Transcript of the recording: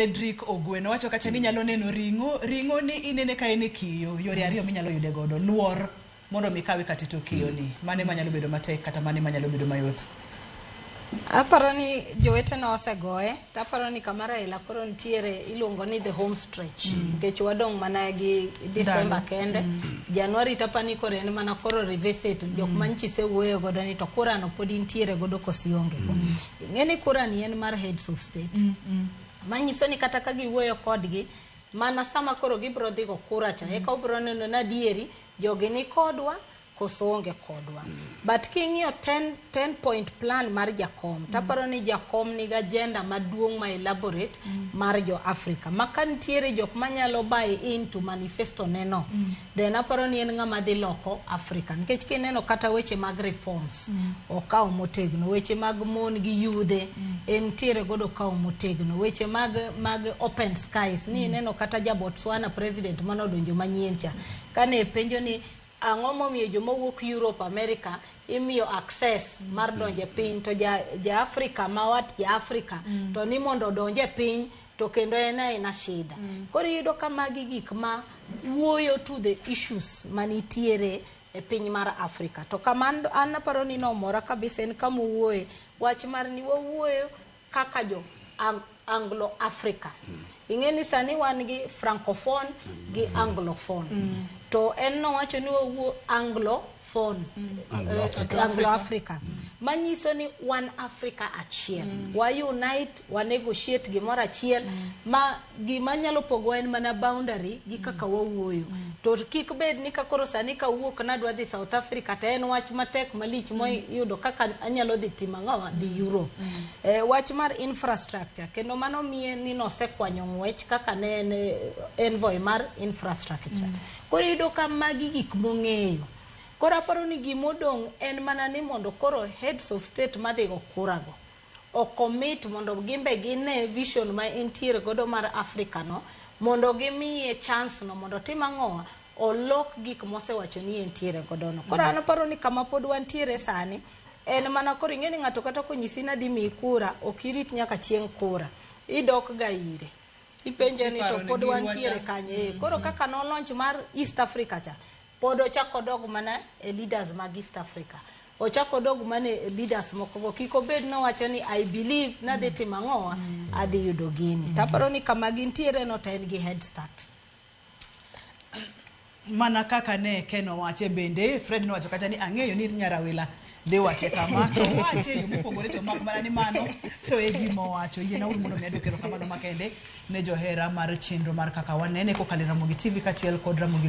Cedric Ogweno wacho kacha ni nyalo neno ringo ni inene ka ene kiyo yore ariyo minyalo yude godo luor mondo mikawe katito kiyo ni mane manyalo bedo matek kata mane manyalo bedo mayot. Aparo ni jowete no osegoye, taparo ni kamara Raila koro ntiere iluongo ni the home stretch nikech wadong mana gi December kende. January tapani koro en mana koro revisit jok manchi se wuoyo godo ni to kura no pod ntiere godo kosionge go. Ngeni kura ni en mar heads of state. Manyiso ni kata ka giwuoyo kodgi mana sama koro gibro dhi go kura cha eka ubro neno na dieri jogi ni kodwa kosonge kodwa. But king'iyo 10 point plan mar jakom taparo ni jakom ni ajenda maduong' ma elaborate mar jo Afrika makantiere jok manyalo buy into manifesto neno then aparo ni en ng'ama dhi loko Afrika nikech kineno kata weche mag reforms okaw motegno, weche mag mon gi yudhe entiere godo okaw motegno, weche mag open skies ni neno kata ja Botswana president manodonjo manyien cha kane penjo ni ang'o momiyo joma wuok Europe America imiyo access mar donje piny to ja Afrika mawat ja Afrika to ni mondo donje piny to kendo ena shida. Koro yudo kama gik ma wuoyo to the issues manitiere e piny mar Afrika to kamano an aparo ni no mora kabisa en kama wuoyo wach mar ni wuoyo kaka jo Anglo Africa. Ingeni sani wan gi francophone gi anglophone. To en no wacho ni wuo anglophone Anglo Africa. Manyiso ni one Africa achiel. Wa unite, wa negotiate gimoro achiel ma gima nyalo pogo en mana boundary gi kaka wawuoyo. To kik bed ni ka koro sani ka wuok na dwa dhi South Africa to en wach matek malich moyudo kaka anyalo dhi timo ng'awa dhi Europe. Wach mar infrastructure kendo mano mie ni no sekwanyo ng'wech kaka ne envoy mar infrastructure. Koro yudo ka magi gik mong'eyo. Koro aparo ni gimodong' en mana ni mondo koro heads of state madhigo kurago o commit mondo gimbe gine vision ma entiere godo mar Afrika no mondo gimiye chance no mondo timang'owa olok gik mosewacho ni entiere godo no. Koro anaparo ni kama pod wantiere sani en mana koro ing'eni ng'ato kata konyisi na dhi mi kura okirit nyaka chieng' kura idok ga ire ipenje ni to pod wantiere kanye. Koro kaka no launch mar East Africa cha pod ochako dog mana leaders mag East Africa. Ochako dog mana leaders moko kiko bed no wacho ni I believe na dhi timang'owa adhi yudo gini. Taparo ni kama gintiere no ta en gi head start. Mana kaka ne Keno wache bende Fred no wacho kacha ni ang'eyo ni Raila de wache kama to wache yo mopogore to mak mana ni mano to e gima wacho yena uru mondo medo kero kamano makende ne johera mar chenro mar kaka wanene ko kalera Ramogi TV kachiel kod Ramogi